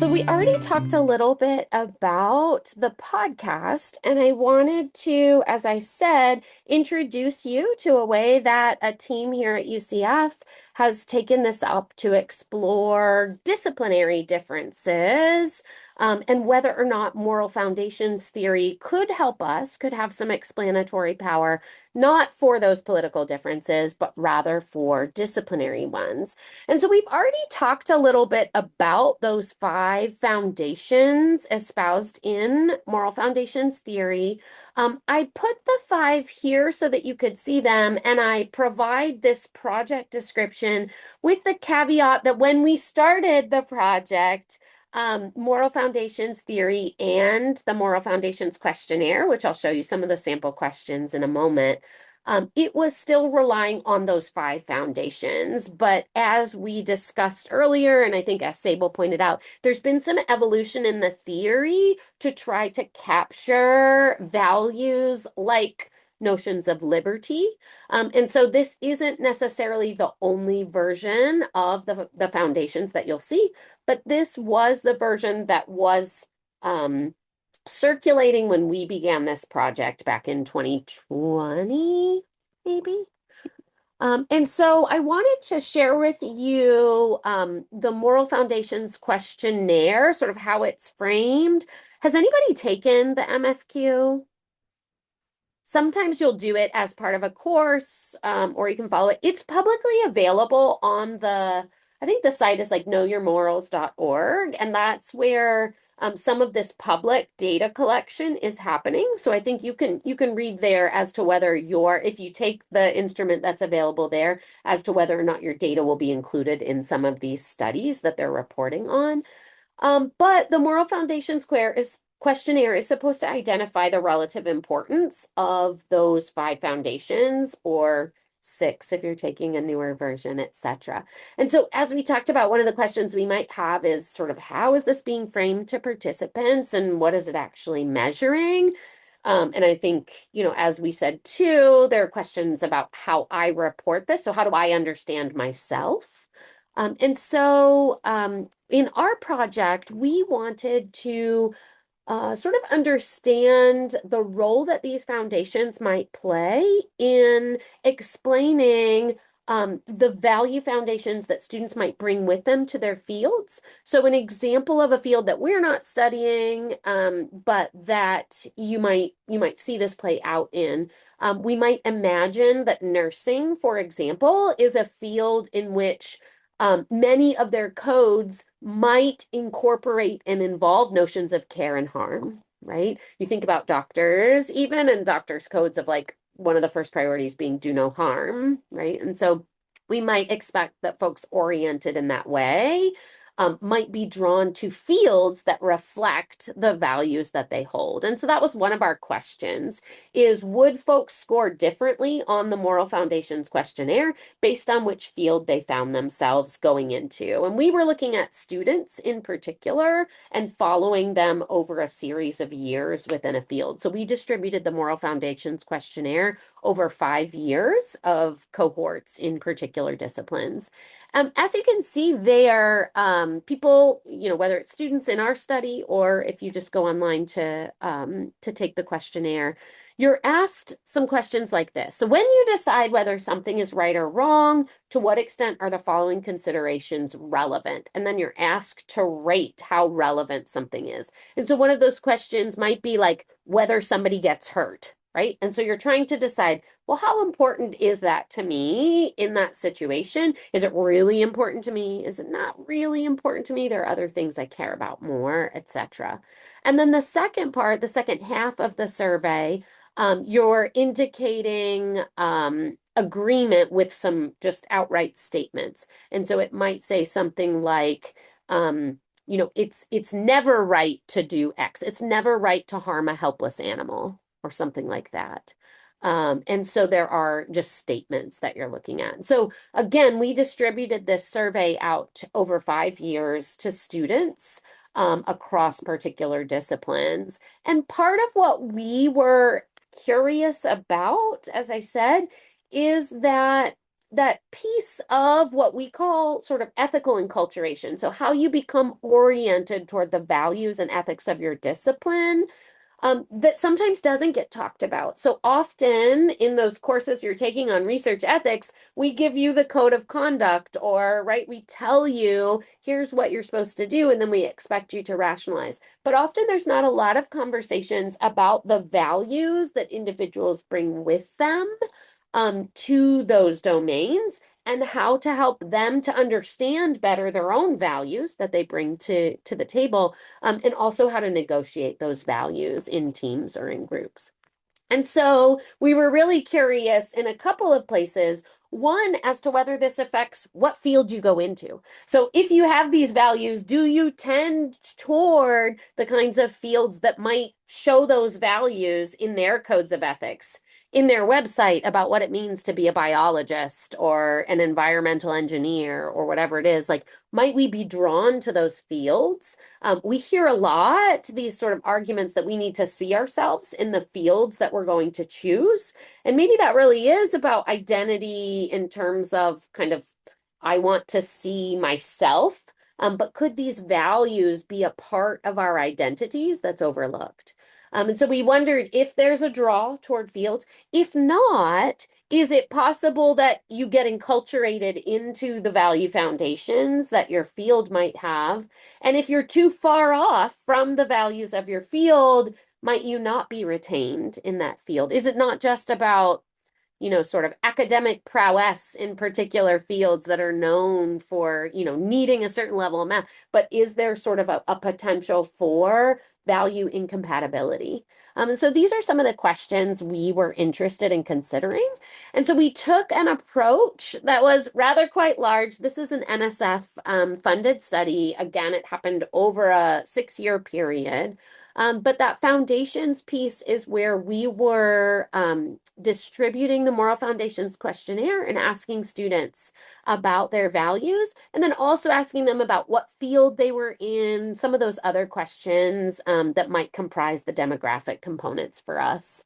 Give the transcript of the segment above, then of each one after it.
So we already talked a little bit about the podcast, and I wanted to, as I said, introduce you to a way that a team here at UCF has taken this up to explore disciplinary differences, and whether or not moral foundations theory could help us, could have some explanatory power, not for those political differences, but rather for disciplinary ones. And so we've already talked a little bit about those five foundations espoused in moral foundations theory. I put the five here so that you could see them, and I provide this project description with the caveat that when we started the project, moral foundations theory and the moral foundations questionnaire, which I'll show you some of the sample questions in a moment, it was still relying on those five foundations. But as we discussed earlier, and I think as Sable pointed out, there's been some evolution in the theory to try to capture values like notions of liberty. And so this isn't necessarily the only version of the foundations that you'll see, but this was the version that was circulating when we began this project back in 2020, maybe. And so I wanted to share with you the Moral Foundations questionnaire, sort of how it's framed. Has anybody taken the MFQ? Sometimes you'll do it as part of a course, or you can follow it. It's publicly available on I think the site is like knowyourmorals.org, and that's where some of this public data collection is happening. So I think you can read there as to whether if you take the instrument that's available there, as to whether or not your data will be included in some of these studies that they're reporting on. But the Moral Foundation questionnaire is supposed to identify the relative importance of those five foundations, or six if you're taking a newer version, etc. And so, as we talked about, one of the questions we might have is sort of how is this being framed to participants and what is it actually measuring? And I think, as we said too, there are questions about how I report this. So, how do I understand myself? And so in our project, we wanted to sort of understand the role that these foundations might play in explaining the value foundations that students might bring with them to their fields. So an example of a field that we're not studying, but that you might see this play out in. We might imagine that nursing, for example, is a field in which many of their codes might incorporate and involve notions of care and harm, right? You think about doctors, even, and doctors' codes of like one of the first priorities being do no harm, right? And so we might expect that folks oriented in that way might be drawn to fields that reflect the values that they hold. And so that was one of our questions is, would folks score differently on the Moral Foundations questionnaire based on which field they found themselves going into? And we were looking at students in particular and following them over a series of years within a field. So we distributed the Moral Foundations questionnaire over 5 years of cohorts in particular disciplines. As you can see there, people, whether it's students in our study or if you just go online to take the questionnaire, you're asked some questions like this. So when you decide whether something is right or wrong, to what extent are the following considerations relevant? And then you're asked to rate how relevant something is. And so one of those questions might be like whether somebody gets hurt, right? And so you're trying to decide, well, how important is that to me in that situation? Is it really important to me? Is it not really important to me? There are other things I care about more, etc. And then the second part, the second half of the survey, you're indicating agreement with some just outright statements. And so it might say something like, it's never right to do X. It's never right to harm a helpless animal, or something like that. And so there are just statements that you're looking at. So again, we distributed this survey out over 5 years to students across particular disciplines. And part of what we were curious about, as I said, is that that piece of what we call sort of ethical enculturation. So how you become oriented toward the values and ethics of your discipline, that sometimes doesn't get talked about. So often in those courses you're taking on research ethics, we give you the code of conduct, or, right, we tell you, here's what you're supposed to do, and then we expect you to rationalize. But often there's not a lot of conversations about the values that individuals bring with them to those domains, and how to help them to understand better their own values that they bring to the table, and also how to negotiate those values in teams or in groups. And so we were really curious in a couple of places. One, as to whether this affects what field you go into. So if you have these values, do you tend toward the kinds of fields that might show those values in their codes of ethics, in their website about what it means to be a biologist or an environmental engineer or whatever it is? Like, might we be drawn to those fields? We hear a lot these sort of arguments that we need to see ourselves in the fields that we're going to choose. And maybe that really is about identity in terms of kind of, I want to see myself. But could these values be a part of our identities that's overlooked? And so we wondered if there's a draw toward fields. If not, is it possible that you get enculturated into the value foundations that your field might have? And if you're too far off from the values of your field, might you not be retained in that field? Is it not just about, sort of academic prowess in particular fields that are known for, needing a certain level of math, but is there sort of a potential for value incompatibility? And so these are some of the questions we were interested in considering. And so we took an approach that was rather quite large. This is an NSF funded study. Again, it happened over a 6-year period. But that foundations piece is where we were distributing the Moral Foundations questionnaire and asking students about their values, and then also asking them about what field they were in, some of those other questions that might comprise the demographic components for us.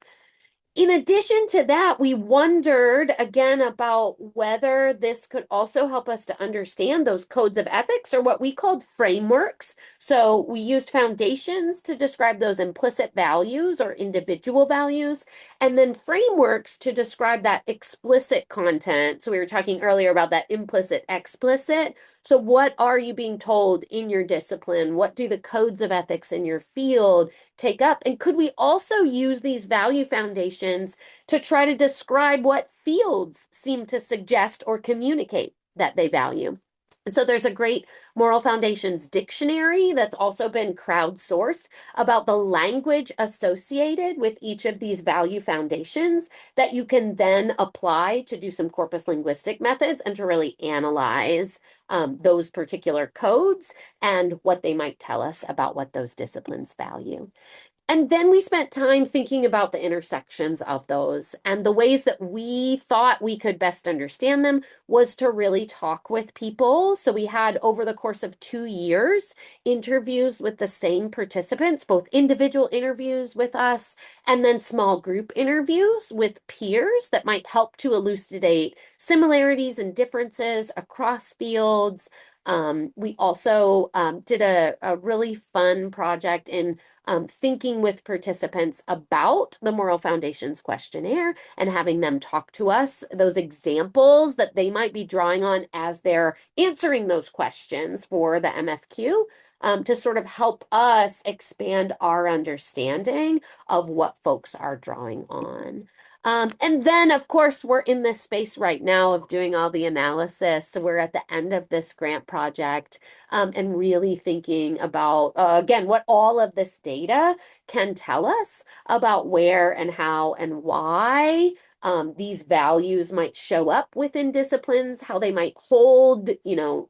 In addition to that, we wondered again about whether this could also help us to understand those codes of ethics, or what we called frameworks. So we used foundations to describe those implicit values or individual values, and then frameworks to describe that explicit content. So we were talking earlier about that implicit, explicit. So what are you being told in your discipline? What do the codes of ethics in your field take up? And could we also use these value foundations to try to describe what fields seem to suggest or communicate that they value? And so there's a great Moral Foundations dictionary that's also been crowdsourced about the language associated with each of these value foundations that you can then apply to do some corpus linguistic methods and to really analyze those particular codes and what they might tell us about what those disciplines value. And then we spent time thinking about the intersections of those, and the ways that we thought we could best understand them was to really talk with people. So we had, over the course of 2 years, interviews with the same participants, both individual interviews with us and then small group interviews with peers that might help to elucidate similarities and differences across fields. We also did a really fun project in thinking with participants about the Moral Foundations questionnaire and having them talk to us, those examples that they might be drawing on as they're answering those questions for the MFQ, to sort of help us expand our understanding of what folks are drawing on. And then, of course, we're in this space right now of doing all the analysis. So we're at the end of this grant project, and really thinking about, again, what all of this data can tell us about where and how and why these values might show up within disciplines, how they might hold,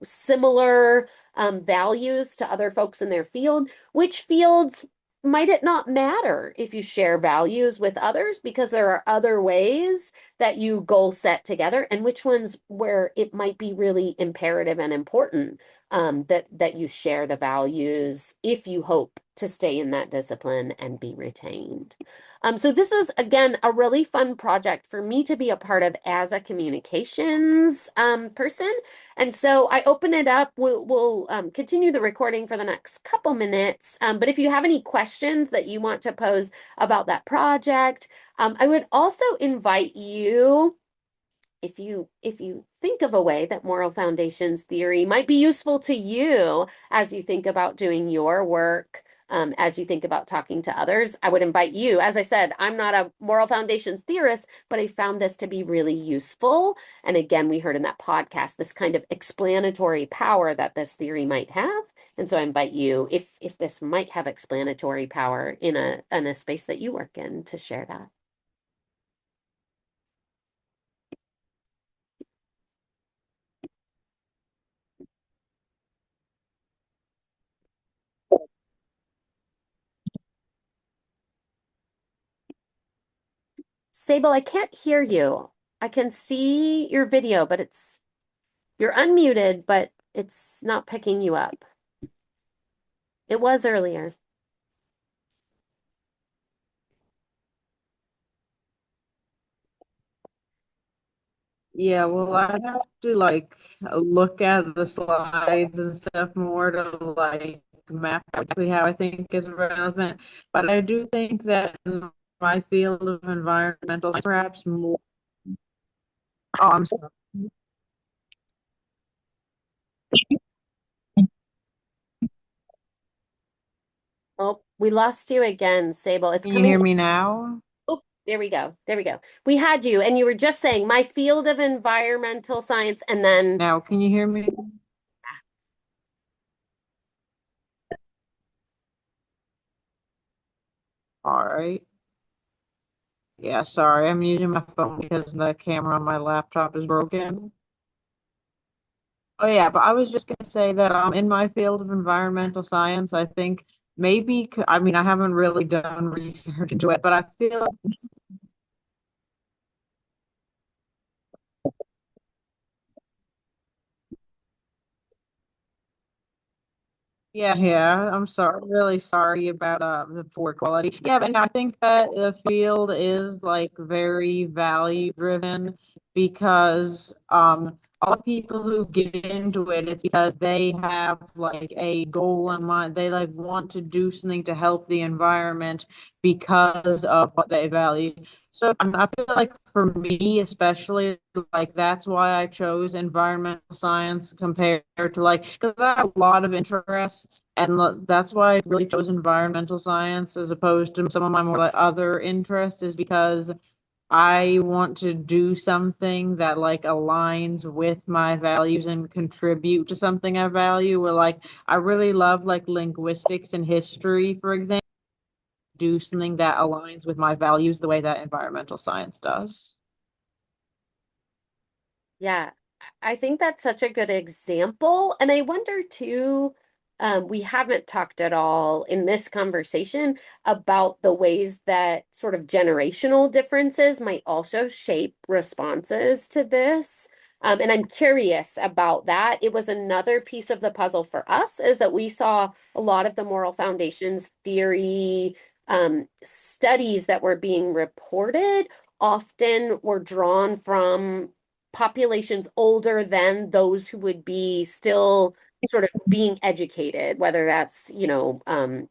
similar values to other folks in their field, which fields might it not matter if you share values with others because there are other ways that you goal set together, and which ones where it might be really imperative and important that you share the values if you hope to stay in that discipline and be retained. So this was again a really fun project for me to be a part of as a communications person. And so I open it up. We'll continue the recording for the next couple minutes. But if you have any questions that you want to pose about that project, I would also invite you, if you think of a way that moral foundations theory might be useful to you as you think about doing your work, as you think about talking to others, I would invite you. As I said, I'm not a moral foundations theorist, but I found this to be really useful. And again, we heard in that podcast this kind of explanatory power that this theory might have. And so I invite you, if this might have explanatory power in a space that you work in, to share that. Sable, I can't hear you. I can see your video, but you're unmuted, but it's not picking you up. It was earlier. Yeah, well, I'd have to like look at the slides and stuff more to like map exactly how I think is relevant. But I do think that in my field of environmental science, perhaps more. Oh, I'm sorry. Oh, we lost you again, Sable. It's Can you coming. hear me now? Oh, there we go. There we go. We had you, and you were just saying my field of environmental science, and then Now, can you hear me? All right. Yeah, sorry, I'm using my phone because the camera on my laptop is broken. Oh yeah, but I was just gonna say that in my field of environmental science, I think maybe I mean I haven't really done research into it, but I feel yeah, I'm sorry, really sorry about the poor quality. Yeah, but no, I think that the field is like very value driven because all the people who get into it, it's because they have like a goal in mind. They like want to do something to help the environment because of what they value. So I feel like for me, especially, like that's why I chose environmental science compared to like, because I have a lot of interests, and that's why I really chose environmental science as opposed to some of my more like other interests, is because I want to do something that like aligns with my values and contribute to something I value. Where like I really love like linguistics and history, for example, do something that aligns with my values the way that environmental science does. yeah, I think that's such a good example. And I wonder too, we haven't talked at all in this conversation about the ways that sort of generational differences might also shape responses to this. And I'm curious about that. It was another piece of the puzzle for us, is that we saw a lot of the moral foundations theory studies that were being reported often were drawn from populations older than those who would be still sort of being educated, whether that's,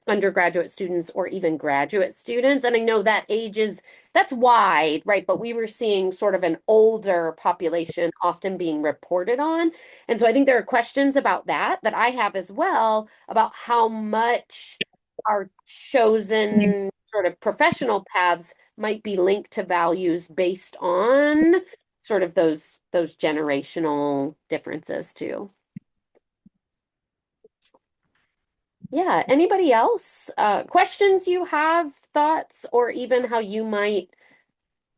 undergraduate students or even graduate students. And I know that that's wide, right? But we were seeing sort of an older population often being reported on. And so I think there are questions about that I have as well, about how much our chosen sort of professional paths might be linked to values based on sort of those generational differences too. Yeah, anybody else? Questions you have, thoughts, or even how you might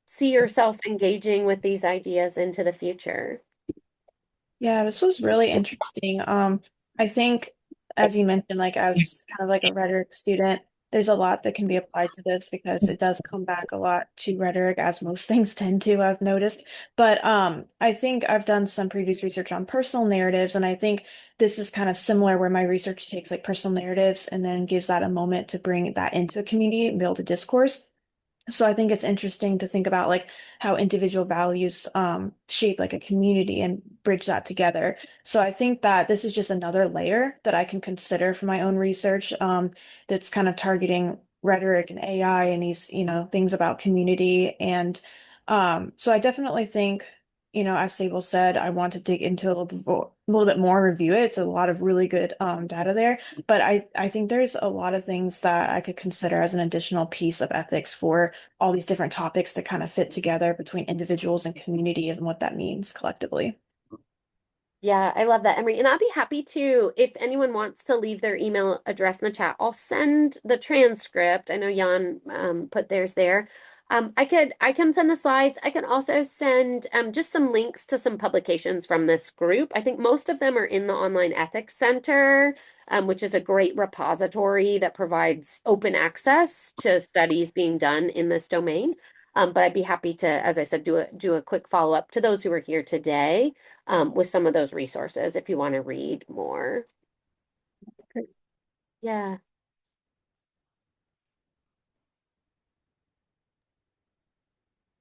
see yourself engaging with these ideas into the future? Yeah, this was really interesting. I think, as you mentioned, like as kind of like a rhetoric student, there's a lot that can be applied to this because it does come back a lot to rhetoric, as most things tend to, I've noticed. But I think I've done some previous research on personal narratives, and I think this is kind of similar where my research takes like personal narratives and then gives that a moment to bring that into a community and build a discourse. So I think it's interesting to think about like how individual values shape like a community and bridge that together. So I think that this is just another layer that I can consider for my own research that's kind of targeting rhetoric and AI and these, things about community. And so I definitely think, as Sable said, I want to dig into a little bit more, review it. It's a lot of really good data there. But I think there's a lot of things that I could consider as an additional piece of ethics for all these different topics to kind of fit together between individuals and community and what that means collectively. Yeah, I love that, Emery. And I'd be happy to, if anyone wants to leave their email address in the chat, I'll send the transcript. I know Jan put theirs there. I can send the slides. I can also send just some links to some publications from this group. I think most of them are in the Online Ethics Center, which is a great repository that provides open access to studies being done in this domain. But I'd be happy to, as I said, do a quick follow-up to those who are here today with some of those resources if you want to read more. Yeah.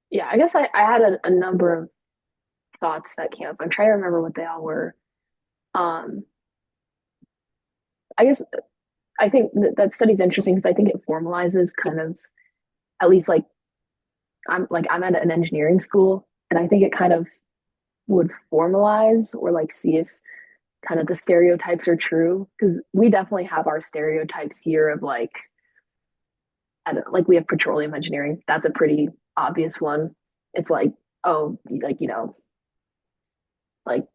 Yeah, I guess I had a number of thoughts that came up. I'm trying to remember what they all were. Um, I guess I think that study's interesting because I think it formalizes kind of at least I'm at an engineering school, and I think it kind of would formalize or like see if kind of the stereotypes are true because we definitely have our stereotypes here of like I don't like we have petroleum engineering. That's a pretty obvious one. It's like oh like like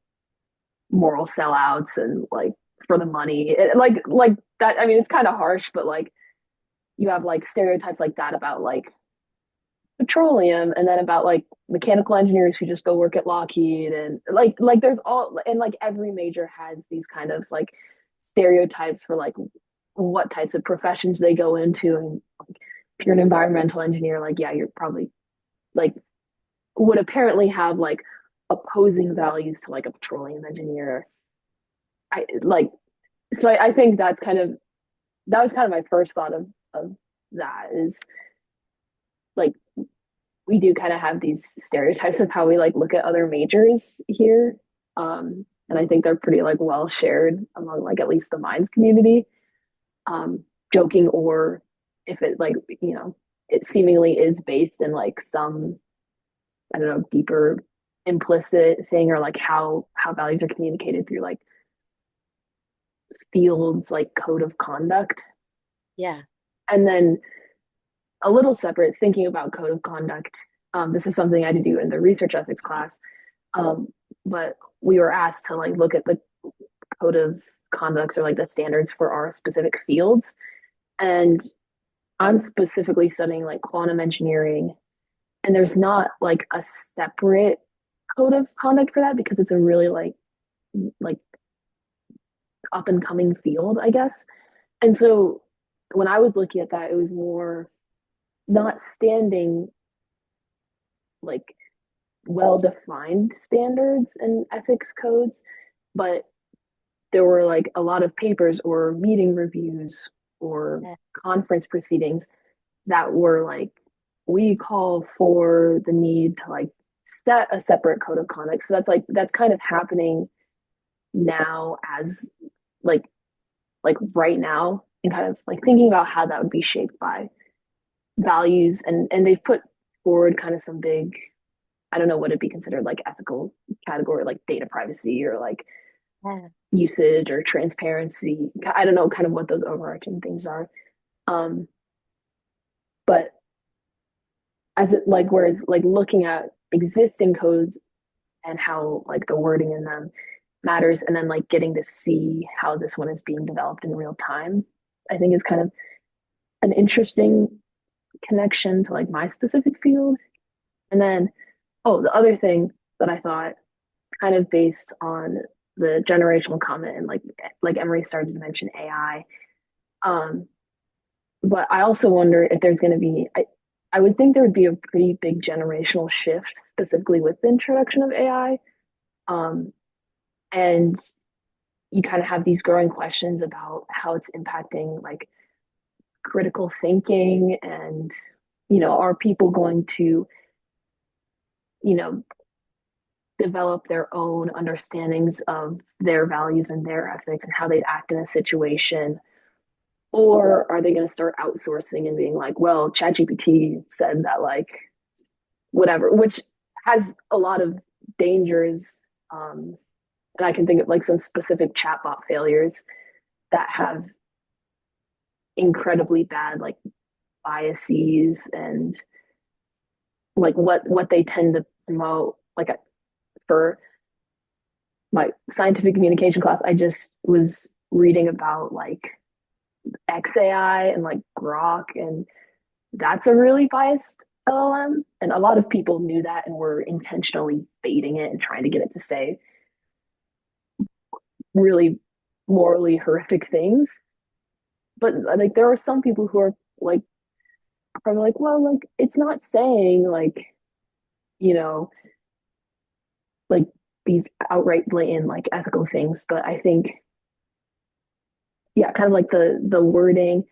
moral sellouts and like for the money. Like that. I mean, it's kind of harsh, but like you have like stereotypes like that about like petroleum, and then about like mechanical engineers who just go work at Lockheed, and like there's all and like every major has these kind of like stereotypes for like what types of professions they go into, and like, if you're an environmental engineer, like yeah, you're probably like would apparently have like opposing values to like a petroleum engineer. I like so I think that was kind of my first thought of that is like we do kind of have these stereotypes of how we like look at other majors here. And I think they're pretty like well shared among like at least the mines community. Joking or if it like, it seemingly is based in like some, I don't know, deeper implicit thing or like how values are communicated through like fields like code of conduct. Yeah. And then a little separate, thinking about code of conduct. This is something I had to do in the research ethics class, um, but we were asked to like look at the code of conducts or like the standards for our specific fields. And I'm specifically studying like quantum engineering, and there's not like a separate code of conduct for that because it's a really like up and coming field, I guess. And so when I was looking at that, it was more not standing like well defined standards and ethics codes, but there were like a lot of papers or meeting reviews or Yeah. conference proceedings that were like, we call for the need to like set a separate code of conduct. So that's kind of happening now as like right now and kind of like thinking about how that would be shaped by values and they've put forward kind of some big I don't know what it'd be considered like ethical category, like data privacy or like Yeah. usage or transparency. I don't know kind of what those overarching things are. Um, but as it like, whereas like looking at existing codes and how like the wording in them matters, and then like getting to see how this one is being developed in real time, I think is kind of an interesting connection to like my specific field. And then, oh, the other thing that I thought kind of based on the generational comment and like Emery started to mention AI. Um, but I also wonder if there's going to be, I would think there would be a pretty big generational shift, specifically with the introduction of AI. Um, and you kind of have these growing questions about how it's impacting like critical thinking and, are people going to, you know, develop their own understandings of their values and their ethics and how they'd act in a situation? Or are they going to start outsourcing and being like, well, ChatGPT said that, like, whatever, which has a lot of dangers. Um, and I can think of like some specific chatbot failures that have incredibly bad like biases and like what they tend to promote. Like for my scientific communication class, I just was reading about like XAI and like Grok, and that's a really biased LLM. And a lot of people knew that and were intentionally baiting it and trying to get it to say really morally horrific things. But like there are some people who are like probably like, well, like it's not saying like, you know, like these outright blatant like ethical things. But I think, yeah, kind of like the wording,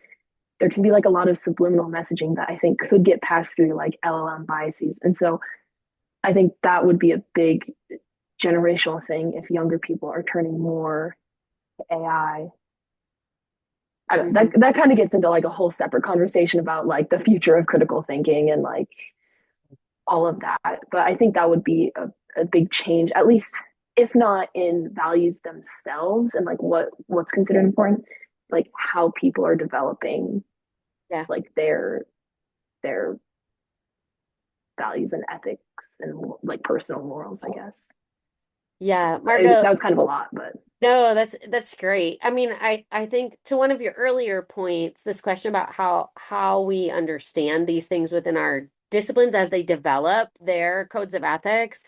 there can be like a lot of subliminal messaging that I think could get passed through like LLM biases. And so I think that would be a big generational thing if younger people are turning more to AI. I don't know, that kind of gets into like a whole separate conversation about like the future of critical thinking and like all of that. But I think that would be a big change, at least if not in values themselves and like what's considered important, like how people are developing Yeah. like their values and ethics and like personal morals, I guess. Yeah, That Margot. was kind of a lot, but No, that's great. I mean, I think to one of your earlier points, this question about how we understand these things within our disciplines as they develop their codes of ethics,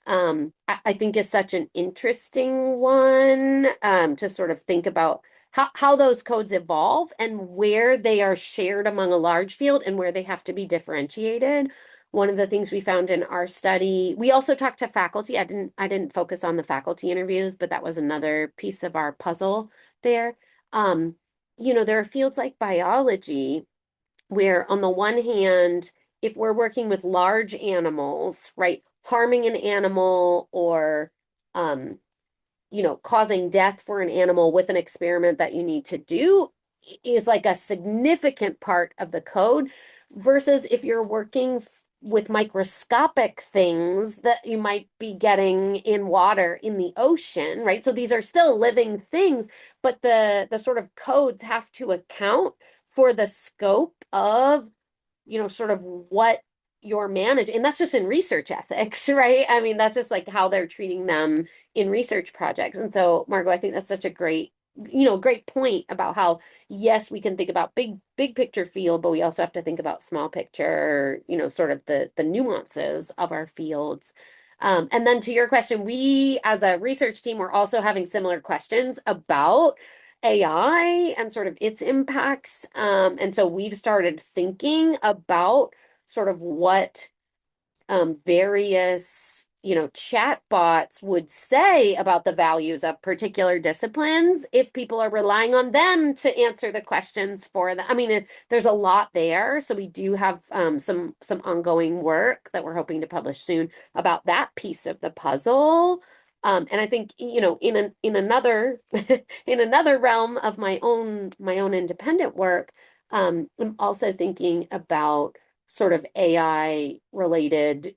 I think is such an interesting one, to sort of think about how those codes evolve and where they are shared among a large field and where they have to be differentiated. One of the things we found in our study, we also talked to faculty. I didn't focus on the faculty interviews, but that was another piece of our puzzle there. Um, there are fields like biology where on the one hand, if we're working with large animals, right, harming an animal or um, causing death for an animal with an experiment that you need to do is like a significant part of the code versus if you're working with microscopic things that you might be getting in water in the ocean, right? So these are still living things, but the sort of codes have to account for the scope of sort of what you're managing. And that's just in research ethics, right? I mean, that's just like how they're treating them in research projects. And so, Margot, I think that's such a great point about how, yes, we can think about big picture field, but we also have to think about small picture, sort of the nuances of our fields. And then to your question, we as a research team, we're also having similar questions about AI and sort of its impacts. And so we've started thinking about sort of what various, chatbots would say about the values of particular disciplines if people are relying on them to answer the questions for them. I mean, there's a lot there. So we do have some ongoing work that we're hoping to publish soon about that piece of the puzzle. And I think, in another in another realm of my own independent work, I'm also thinking about sort of AI related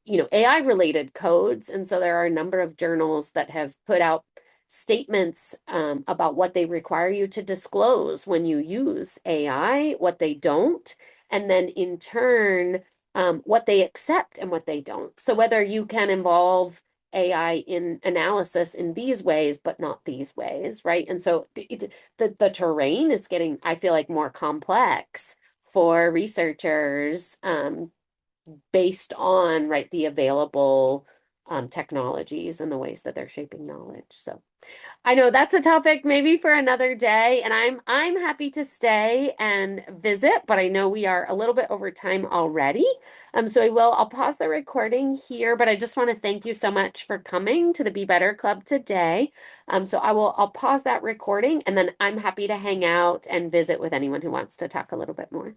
codes. And so there are a number of journals that have put out statements about what they require you to disclose when you use AI, what they don't, and then in turn, what they accept and what they don't. So whether you can involve AI in analysis in these ways, but not these ways, right? And so the terrain is getting, I feel like, more complex for researchers based on, right, the available technologies and the ways that they're shaping knowledge. So I know that's a topic maybe for another day, and I'm happy to stay and visit, but I know we are a little bit over time already. So I'll pause the recording here, but I just want to thank you so much for coming to the Be Better Club today. So I'll pause that recording, and then I'm happy to hang out and visit with anyone who wants to talk a little bit more.